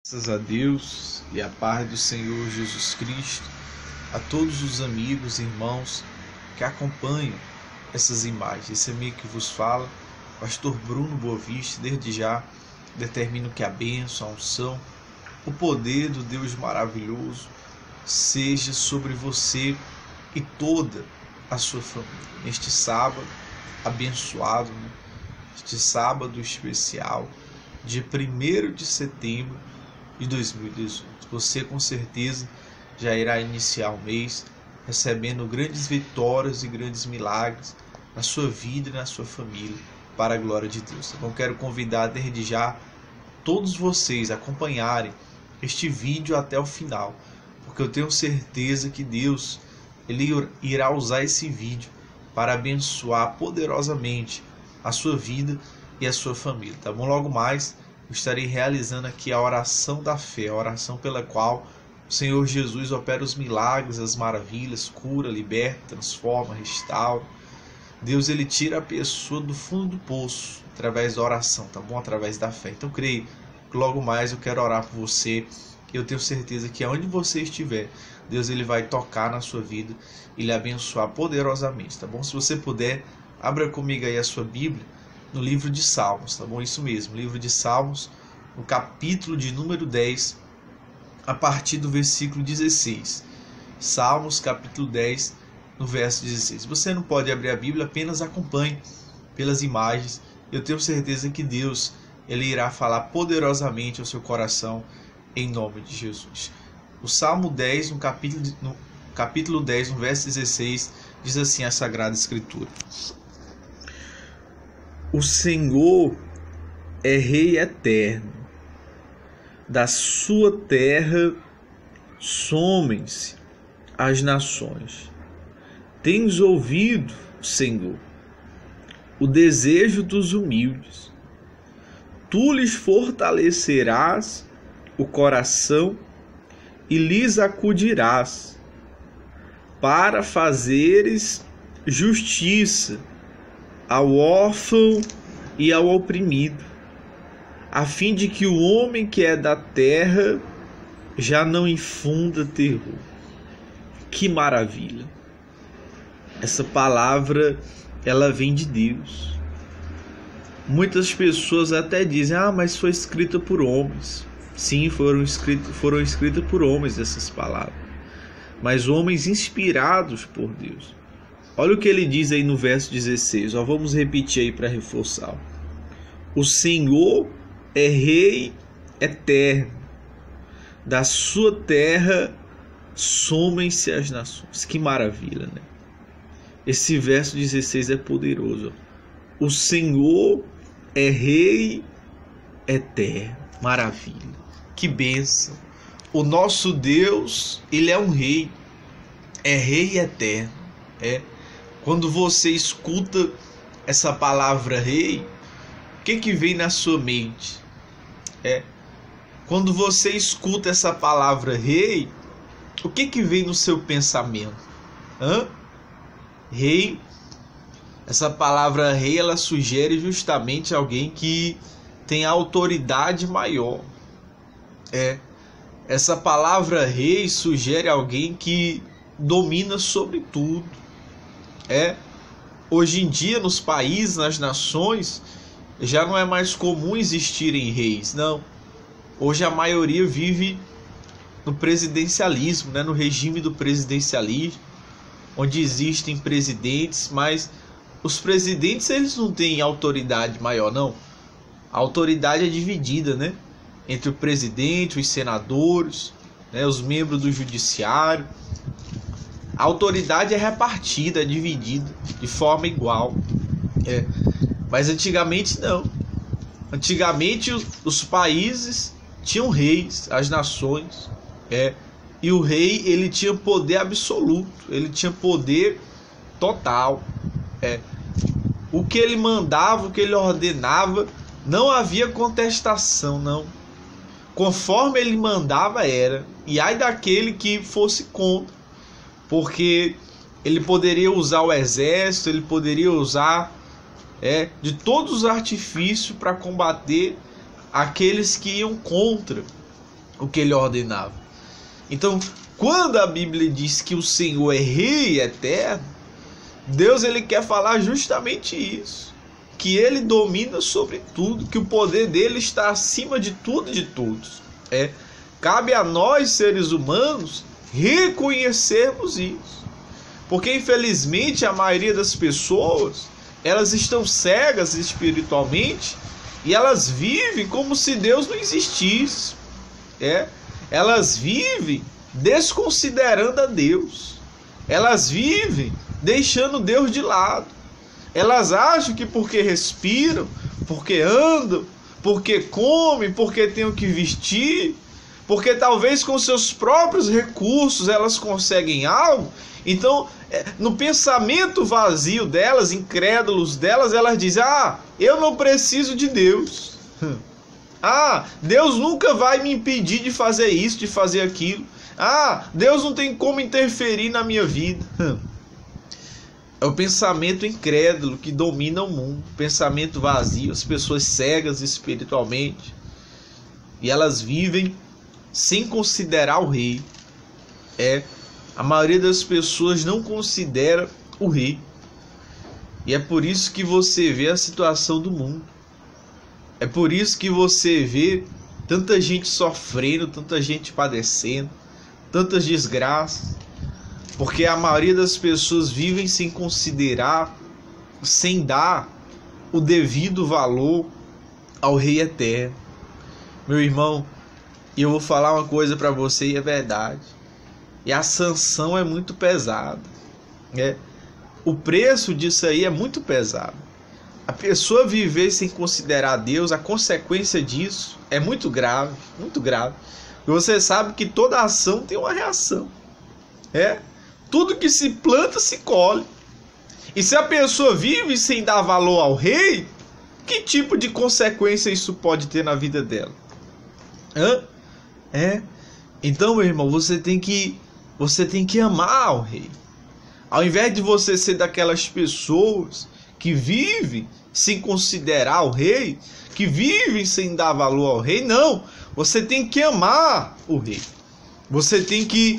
Graças a Deus e a paz do Senhor Jesus Cristo, a todos os amigos e irmãos que acompanham essas imagens. Esse amigo que vos fala, Pastor Bruno Boavista, desde já determino que a bênção, a unção, o poder do Deus maravilhoso seja sobre você e toda a sua família. Neste sábado abençoado, este sábado especial, dia 1º de setembro de 2018. Você com certeza já irá iniciar o mês recebendo grandes vitórias e grandes milagres na sua vida e na sua família, para a glória de Deus. Então quero convidar desde já todos vocês a acompanharem este vídeo até o final, porque eu tenho certeza que Deus ele irá usar esse vídeo para abençoar poderosamente a sua vida e a sua família, tá bom? Logo mais eu estarei realizando aqui a oração da fé, a oração pela qual o Senhor Jesus opera os milagres, as maravilhas, cura, liberta, transforma, restaura. Deus ele tira a pessoa do fundo do poço através da oração, tá bom? Através da fé. Então creio que logo mais eu quero orar por você. Eu tenho certeza que aonde você estiver, Deus ele vai tocar na sua vida e lhe abençoar poderosamente, tá bom? Se você puder, abra comigo aí a sua Bíblia no livro de Salmos, tá bom? Isso mesmo, livro de Salmos, no capítulo de número 10, a partir do versículo 16. Salmos, capítulo 10, no verso 16. Você não pode abrir a Bíblia, apenas acompanhe pelas imagens. Eu tenho certeza que Deus ele irá falar poderosamente ao seu coração, em nome de Jesus. O Salmo 10, no capítulo 10, no verso 16, diz assim a Sagrada Escritura: O Senhor é Rei eterno, da sua terra somem-se as nações. Tens ouvido, Senhor, o desejo dos humildes. Tu lhes fortalecerás o coração e lhes acudirás, para fazeres justiça ao órfão e ao oprimido, a fim de que o homem que é da terra já não infunda terror. Que maravilha! Essa palavra, ela vem de Deus. Muitas pessoas até dizem, mas foi escrita por homens. Sim, foram escritas por homens essas palavras, mas homens inspirados por Deus. Olha o que ele diz aí no verso 16, vamos repetir aí para reforçar. O Senhor é Rei eterno, da sua terra somem-se as nações. Que maravilha, né? Esse verso 16 é poderoso. O Senhor é Rei eterno. Maravilha. Que bênção. O nosso Deus, ele é um rei. É Rei eterno. Quando você escuta essa palavra rei, o que vem na sua mente? Quando você escuta essa palavra rei, o que vem no seu pensamento? Rei. Essa palavra rei, ela sugere justamente alguém que tem autoridade maior. Essa palavra rei sugere alguém que domina sobre tudo. Hoje em dia, nos países, nas nações, já não é mais comum existirem reis, não. Hoje a maioria vive no presidencialismo, no regime do presidencialismo, onde existem presidentes, mas os presidentes eles não têm autoridade maior, não. A autoridade é dividida, entre o presidente, os senadores, os membros do judiciário. A autoridade é repartida, é dividida de forma igual. Mas antigamente não. Antigamente os países tinham reis, as nações. E o rei ele tinha poder absoluto, ele tinha poder total. O que ele mandava, o que ele ordenava, não havia contestação, não. Conforme ele mandava era. E ai daquele que fosse contra. Porque ele poderia usar o exército, ele poderia usar de todos os artifícios para combater aqueles que iam contra o que ele ordenava. Então, quando a Bíblia diz que o Senhor é Rei eterno, Deus ele quer falar justamente isso, que ele domina sobre tudo, que o poder dele está acima de tudo e de todos. Cabe a nós, seres humanos, reconhecermos isso, porque infelizmente a maioria das pessoas, elas estão cegas espiritualmente e elas vivem como se Deus não existisse. Elas vivem desconsiderando a Deus. Elas vivem deixando Deus de lado. Elas acham que porque respiram, porque andam, porque comem, porque têm o que vestir, porque talvez com seus próprios recursos elas conseguem algo, então no pensamento vazio delas, incrédulos delas, elas dizem: eu não preciso de Deus. Deus nunca vai me impedir de fazer isso, de fazer aquilo. Deus não tem como interferir na minha vida. É o pensamento incrédulo que domina o mundo, pensamento vazio, as pessoas cegas espiritualmente, e elas vivem sem considerar o Rei. A maioria das pessoas não considera o Rei. E é por isso que você vê a situação do mundo. É por isso que você vê tanta gente sofrendo, tanta gente padecendo, tantas desgraças. Porque a maioria das pessoas vivem sem considerar, sem dar o devido valor ao Rei eterno. Meu irmão, eu vou falar uma coisa para você e é verdade. E a sanção é muito pesada. O preço disso aí é muito pesado. A pessoa viver sem considerar Deus, a consequência disso é muito grave, muito grave. E você sabe que toda ação tem uma reação. Tudo que se planta se colhe. E se a pessoa vive sem dar valor ao Rei, que tipo de consequência isso pode ter na vida dela? Então, meu irmão, você tem que amar o Rei. Ao invés de você ser daquelas pessoas que vivem sem considerar o Rei, que vivem sem dar valor ao Rei, não. Você tem que amar o Rei. Você tem que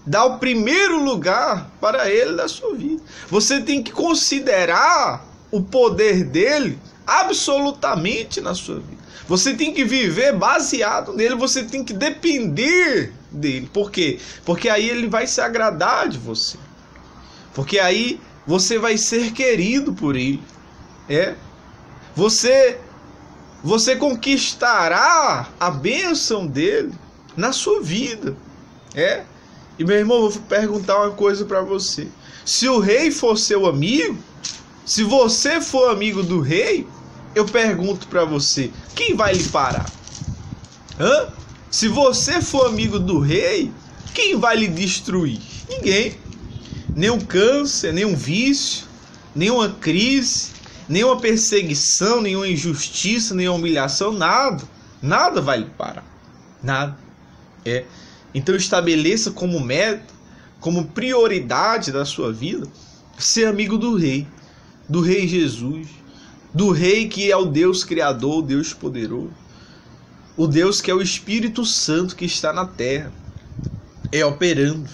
dar o primeiro lugar para Ele na sua vida. Você tem que considerar o poder dele absolutamente na sua vida. Você tem que viver baseado nele, você tem que depender dele. Por quê? Porque aí ele vai se agradar de você. Porque aí você vai ser querido por ele. Você conquistará a bênção dele na sua vida. E meu irmão, eu vou perguntar uma coisa para você. Se o Rei for seu amigo, se você for amigo do Rei, eu pergunto para você, quem vai lhe parar? Se você for amigo do Rei, quem vai lhe destruir? Ninguém. Nenhum câncer, nenhum vício, nenhuma crise, nenhuma perseguição, nenhuma injustiça, nenhuma humilhação, nada. Nada vai lhe parar. Nada. Então estabeleça como meta, como prioridade da sua vida, ser amigo do Rei Jesus, do Rei que é o Deus Criador, o Deus poderoso, o Deus que é o Espírito Santo que está na terra, operando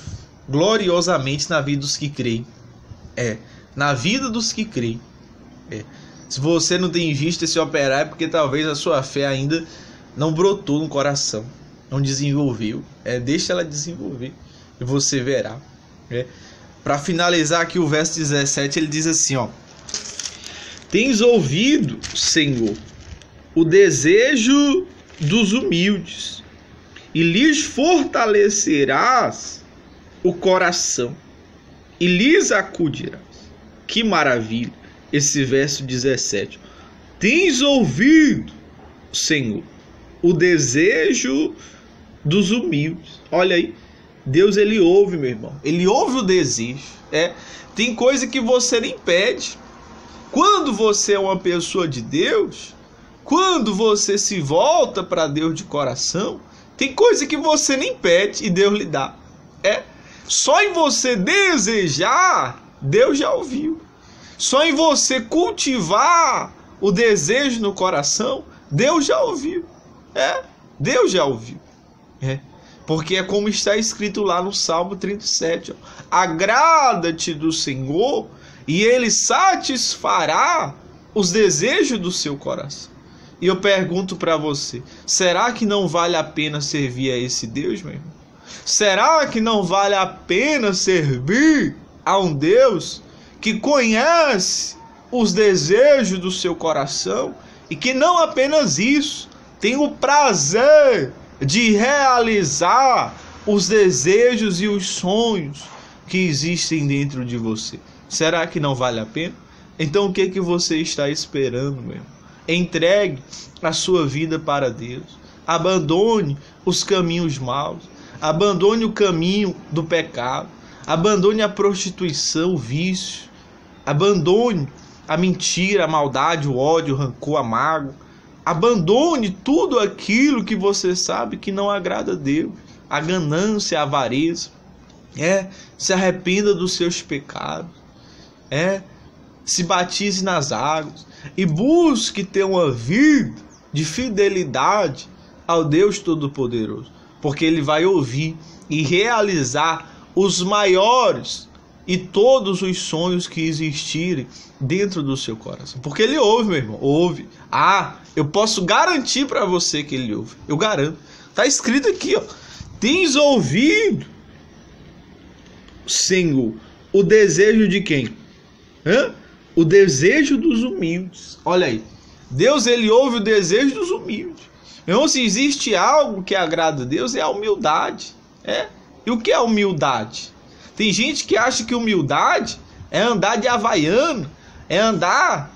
gloriosamente na vida dos que creem. Na vida dos que creem. Se você não tem visto esse operar, é porque talvez a sua fé ainda não brotou no coração, não desenvolveu. Deixa ela desenvolver e você verá. Para finalizar aqui o verso 17, ele diz assim: tens ouvido, Senhor, o desejo dos humildes, e lhes fortalecerás o coração, e lhes acudirás. Que maravilha! Esse verso 17. Tens ouvido, Senhor, o desejo dos humildes. Olha aí, Deus ele ouve, meu irmão. Ele ouve o desejo. Tem coisa que você nem pede. Quando você é uma pessoa de Deus, quando você se volta para Deus de coração, tem coisa que você nem pede e Deus lhe dá. Só em você desejar, Deus já ouviu. Só em você cultivar o desejo no coração, Deus já ouviu. Deus já ouviu. Porque é como está escrito lá no Salmo 37. Agrada-te do Senhor e Ele satisfará os desejos do seu coração. E eu pergunto para você, será que não vale a pena servir a esse Deus, meu irmão? Será que não vale a pena servir a um Deus que conhece os desejos do seu coração e que não apenas isso, tem o prazer de realizar os desejos e os sonhos que existem dentro de você? Será que não vale a pena? Então o que você está esperando, meu irmão? Entregue a sua vida para Deus. Abandone os caminhos maus. Abandone o caminho do pecado. Abandone a prostituição, o vício. Abandone a mentira, a maldade, o ódio, o rancor, a mágoa. Abandone tudo aquilo que você sabe que não agrada a Deus. A ganância, a avareza. Se arrependa dos seus pecados. Se batize nas águas e busque ter uma vida de fidelidade ao Deus Todo-Poderoso, porque Ele vai ouvir e realizar os maiores e todos os sonhos que existirem dentro do seu coração, porque Ele ouve, meu irmão, ouve. Eu posso garantir para você que Ele ouve, eu garanto, está escrito aqui, tens ouvido, Senhor, o desejo de quem? O desejo dos humildes. Olha aí, Deus, Ele ouve o desejo dos humildes. Então, se existe algo que agrada a Deus, é a humildade. E o que é humildade? Tem gente que acha que humildade é andar de havaiana, é andar,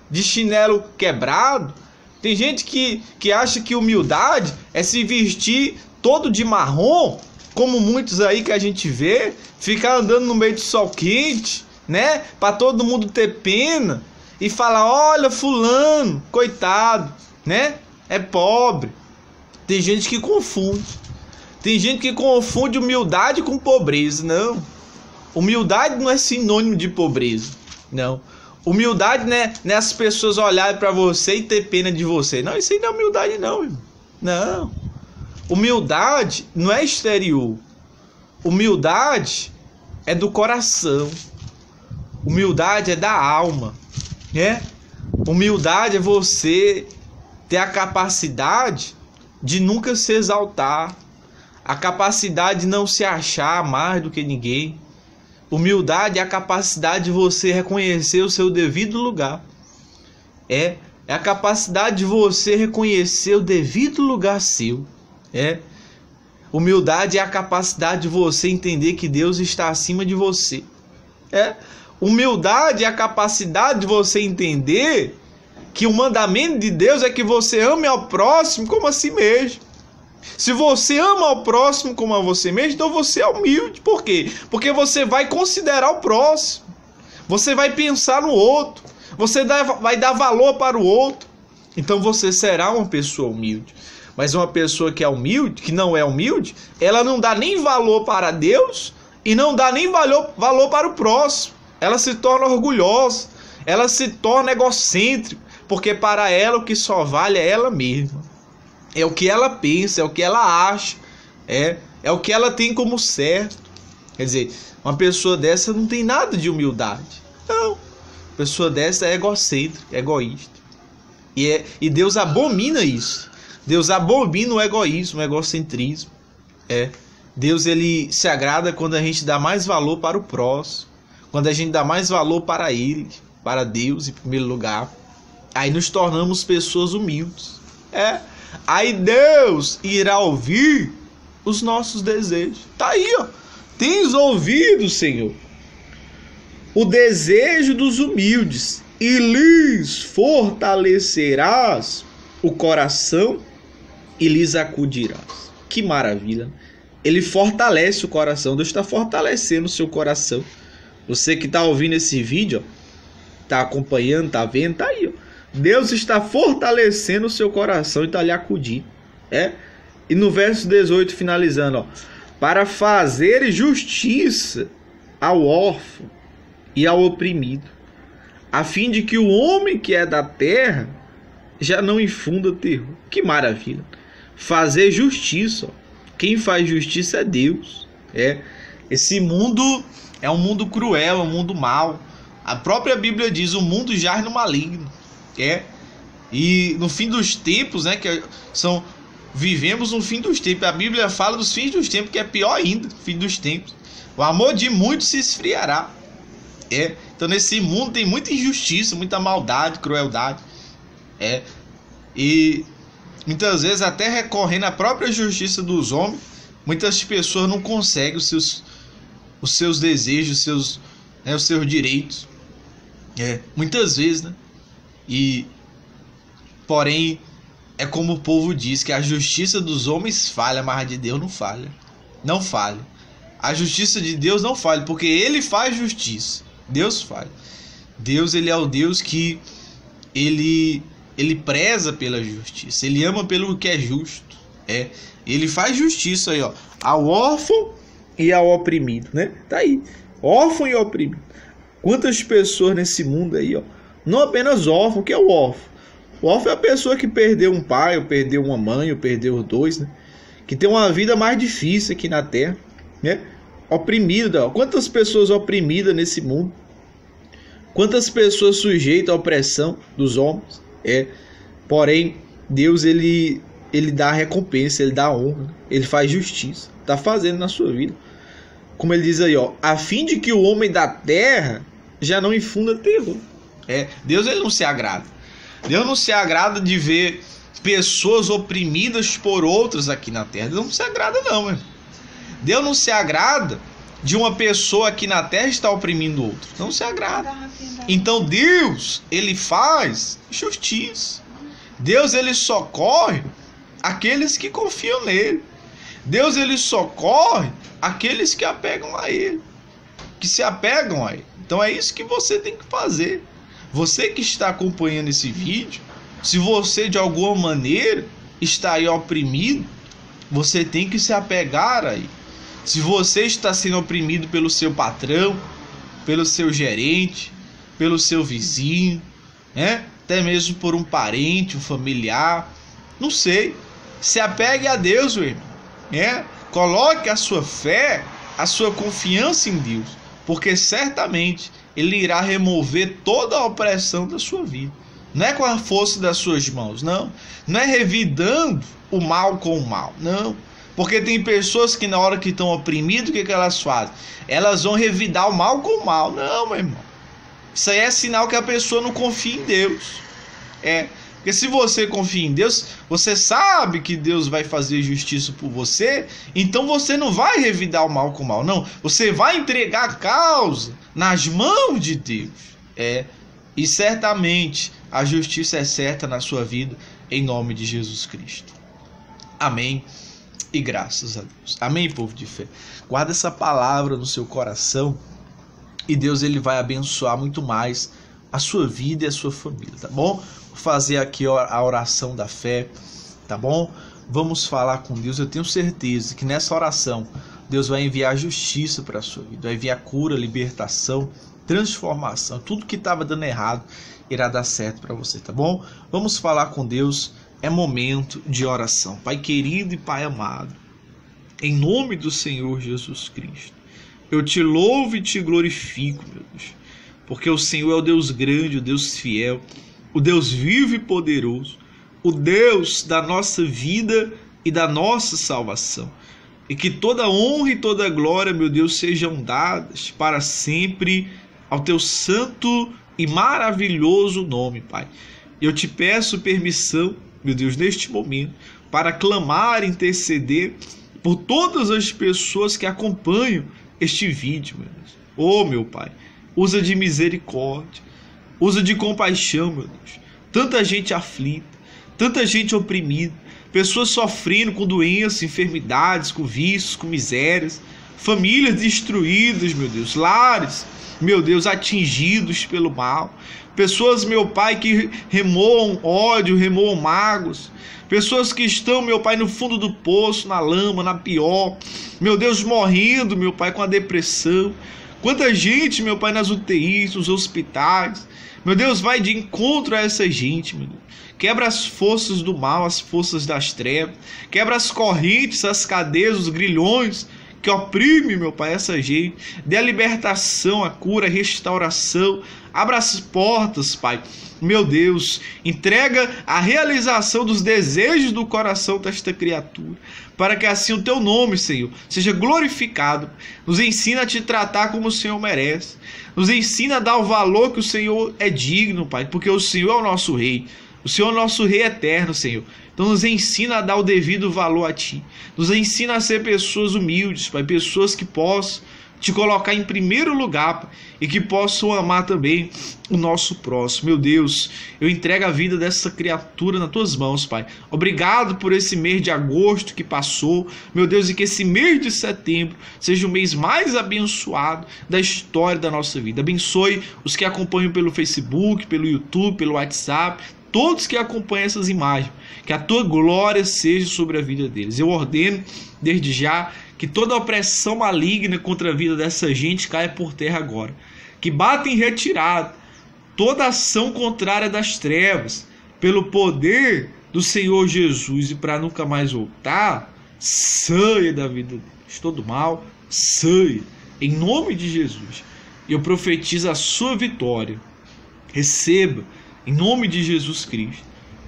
de chinelo quebrado. Tem gente que acha que humildade é se vestir todo de marrom, como muitos aí que a gente vê, ficar andando no meio de sol quente, para todo mundo ter pena e falar, olha fulano, coitado, é pobre. Tem gente que confunde. Tem gente que confunde humildade com pobreza. Não. Humildade não é sinônimo de pobreza. Não. Humildade não é as pessoas olharem para você e ter pena de você. Não, isso aí não é humildade não, irmão. Não. Humildade não é exterior. Humildade é do coração. Humildade é da alma, Humildade é você ter a capacidade de nunca se exaltar, a capacidade de não se achar mais do que ninguém. Humildade é a capacidade de você reconhecer o seu devido lugar. É a capacidade de você reconhecer o devido lugar seu. Humildade é a capacidade de você entender que Deus está acima de você. Humildade é a capacidade de você entender que o mandamento de Deus é que você ame ao próximo como a si mesmo. Se você ama ao próximo como a você mesmo, então você é humilde. Por quê? Porque você vai considerar o próximo. Você vai pensar no outro. Você vai dar valor para o outro. Então você será uma pessoa humilde. Mas uma pessoa que é humilde, que não é humilde, ela não dá nem valor para Deus e não dá nem valor para o próximo. Ela se torna orgulhosa, ela se torna egocêntrica, porque para ela o que só vale é ela mesma. É o que ela pensa, é o que ela acha, é o que ela tem como certo. Quer dizer, uma pessoa dessa não tem nada de humildade. Não, uma pessoa dessa é egocêntrica, egoísta. E Deus abomina isso. Deus abomina o egoísmo, o egocentrismo. Deus, Ele se agrada quando a gente dá mais valor para o próximo. Quando a gente dá mais valor para Ele, para Deus em primeiro lugar, aí nos tornamos pessoas humildes. Aí Deus irá ouvir os nossos desejos. Tá aí, tens ouvido, Senhor, o desejo dos humildes e lhes fortalecerás o coração e lhes acudirás. Que maravilha! Ele fortalece o coração. Deus está fortalecendo o seu coração. Você que está ouvindo esse vídeo, está acompanhando, está vendo, está aí. Deus está fortalecendo o seu coração e está lhe acudindo. E no verso 18, finalizando, para fazer justiça ao órfão e ao oprimido, a fim de que o homem que é da terra já não infunda terror. Que maravilha! fazer justiça. Quem faz justiça é Deus. Esse mundo é um mundo cruel, é um mundo mau. A própria Bíblia diz: o mundo jaz no maligno. E no fim dos tempos, né, vivemos no fim dos tempos. A Bíblia fala dos fins dos tempos, que é pior ainda, fim dos tempos. O amor de muitos se esfriará. Então nesse mundo tem muita injustiça, muita maldade, crueldade. E muitas vezes, até recorrendo à própria justiça dos homens, muitas pessoas não conseguem os seus desejos, os seus direitos. Muitas vezes, né? Porém, é como o povo diz, que a justiça dos homens falha, mas a de Deus não falha. Não falha. A justiça de Deus não falha, porque Ele faz justiça. Deus faz. Deus, Ele é o Deus que Ele preza pela justiça. Ele ama pelo que é justo. Ele faz justiça aí, ao órfão e ao oprimido, né? Tá aí. Órfão e oprimido. Quantas pessoas nesse mundo aí, não apenas órfão. O que é o órfão? O órfão é a pessoa que perdeu um pai, ou perdeu uma mãe, ou perdeu os dois, né? Que tem uma vida mais difícil aqui na terra, né? Oprimido. Quantas pessoas oprimidas nesse mundo? Quantas pessoas sujeitas à opressão dos homens? Porém, Deus, ele dá recompensa, Ele dá honra, Ele faz justiça. Está fazendo na sua vida. Como Ele diz aí, a fim de que o homem da terra já não infunda terror. Deus, Ele não se agrada. Deus não se agrada de ver pessoas oprimidas por outras aqui na terra. Deus não se agrada não, meu. Deus não se agrada de uma pessoa aqui na terra estar oprimindo outra. Não se agrada. Então Deus, Ele faz justiça. Deus, Ele socorre aqueles que confiam nele. Deus, Ele socorre aqueles que apegam a Ele, que se apegam a Ele. Então é isso que você tem que fazer. Você que está acompanhando esse vídeo, se você de alguma maneira está aí oprimido, você tem que se apegar aí. Se você está sendo oprimido pelo seu patrão, pelo seu gerente, pelo seu vizinho, até mesmo por um parente, um familiar, não sei, se apegue a Deus, meu irmão. Coloque a sua fé, a sua confiança em Deus, porque certamente Ele irá remover toda a opressão da sua vida. Não é com a força das suas mãos, não. Não é revidando o mal com o mal, não. Porque tem pessoas que na hora que estão oprimidas, o que elas fazem? Elas vão revidar o mal com o mal. Não, meu irmão. Isso aí é sinal que a pessoa não confia em Deus. Porque se você confia em Deus, você sabe que Deus vai fazer justiça por você, então você não vai revidar o mal com o mal, não. Você vai entregar a causa nas mãos de Deus. E certamente a justiça é certa na sua vida, em nome de Jesus Cristo. Amém. E graças a Deus. Amém, povo de fé. Guarda essa palavra no seu coração e Deus, Ele vai abençoar muito mais a sua vida e a sua família, tá bom? Vou fazer aqui a oração da fé, tá bom? Vamos falar com Deus. Eu tenho certeza que nessa oração Deus vai enviar justiça para a sua vida, vai enviar cura, libertação, transformação. Tudo que estava dando errado irá dar certo para você, tá bom? Vamos falar com Deus. É momento de oração. Pai querido e Pai amado, em nome do Senhor Jesus Cristo, eu te louvo e te glorifico, meu Deus, porque o Senhor é o Deus grande, o Deus fiel, o Deus vivo e poderoso, o Deus da nossa vida e da nossa salvação. E que toda honra e toda glória, meu Deus, sejam dadas para sempre ao teu santo e maravilhoso nome, Pai. Eu te peço permissão, meu Deus, neste momento, para clamar, interceder por todas as pessoas que acompanham este vídeo, meu Deus. Oh, meu Pai, usa de misericórdia, usa de compaixão, meu Deus. Tanta gente aflita, tanta gente oprimida, pessoas sofrendo com doenças, enfermidades, com vícios, com misérias, famílias destruídas, meu Deus, lares, meu Deus, atingidos pelo mal. Pessoas, meu Pai, que remoam ódio, remoam mágoas. Pessoas que estão, meu Pai, no fundo do poço, na lama, na pior. Meu Deus, morrendo, meu Pai, com a depressão. Quanta gente, meu Pai, nas UTIs, nos hospitais. Meu Deus, vai de encontro a essa gente, meu Deus. quebra as forças do mal, as forças das trevas, quebra as correntes, as cadeias, os grilhões que oprime, meu Pai, essa gente. Dê a libertação, a cura, a restauração. Abra as portas, Pai. Meu Deus, entrega a realização dos desejos do coração desta criatura, para que assim o Teu nome, Senhor, seja glorificado. Nos ensina a Te tratar como o Senhor merece. Nos ensina a dar o valor que o Senhor é digno, Pai, porque o Senhor é o nosso Rei. O Senhor é o nosso Rei eterno, Senhor. Então nos ensina a dar o devido valor a Ti. Nos ensina a ser pessoas humildes, Pai, pessoas que possam Te colocar em primeiro lugar, Pai, e que possam amar também o nosso próximo. Meu Deus, eu entrego a vida dessa criatura nas Tuas mãos, Pai. Obrigado por esse mês de agosto que passou, meu Deus, e que esse mês de setembro seja o mês mais abençoado da história da nossa vida. Abençoe os que acompanham pelo Facebook, pelo YouTube, pelo WhatsApp, todos que acompanham essas imagens, que a Tua glória seja sobre a vida deles. Eu ordeno desde já que toda opressão maligna contra a vida dessa gente caia por terra agora. Que bata em retirada toda ação contrária das trevas, pelo poder do Senhor Jesus, e para nunca mais voltar, saia da vida deles. Todo mal, saia, em nome de Jesus. Eu profetizo a sua vitória. Receba, em nome de Jesus Cristo.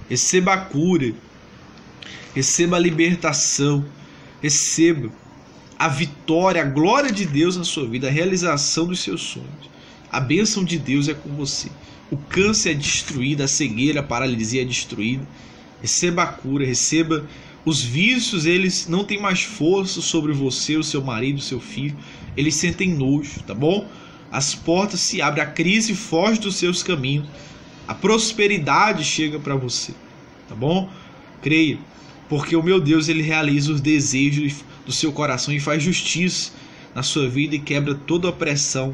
Receba a cura, receba a libertação, receba a vitória, a glória de Deus na sua vida, a realização dos seus sonhos. A bênção de Deus é com você. O câncer é destruído, a cegueira, a paralisia é destruída. Receba a cura, receba os vícios, eles não têm mais força sobre você, o seu marido, o seu filho. Eles sentem nojo, tá bom? As portas se abrem, a crise foge dos seus caminhos. A prosperidade chega para você, tá bom? Creia, porque o meu Deus, Ele realiza os desejos do seu coração e faz justiça na sua vida e quebra toda a opressão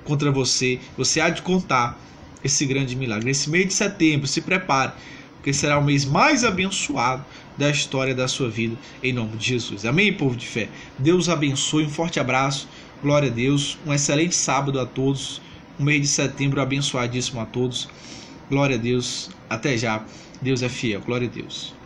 contra você. Você há de contar esse grande milagre. Nesse mês de setembro, se prepare, porque será o mês mais abençoado da história da sua vida, em nome de Jesus. Amém, povo de fé? Deus abençoe, um forte abraço, glória a Deus, um excelente sábado a todos, um mês de setembro abençoadíssimo a todos, glória a Deus, até já, Deus é fiel, glória a Deus.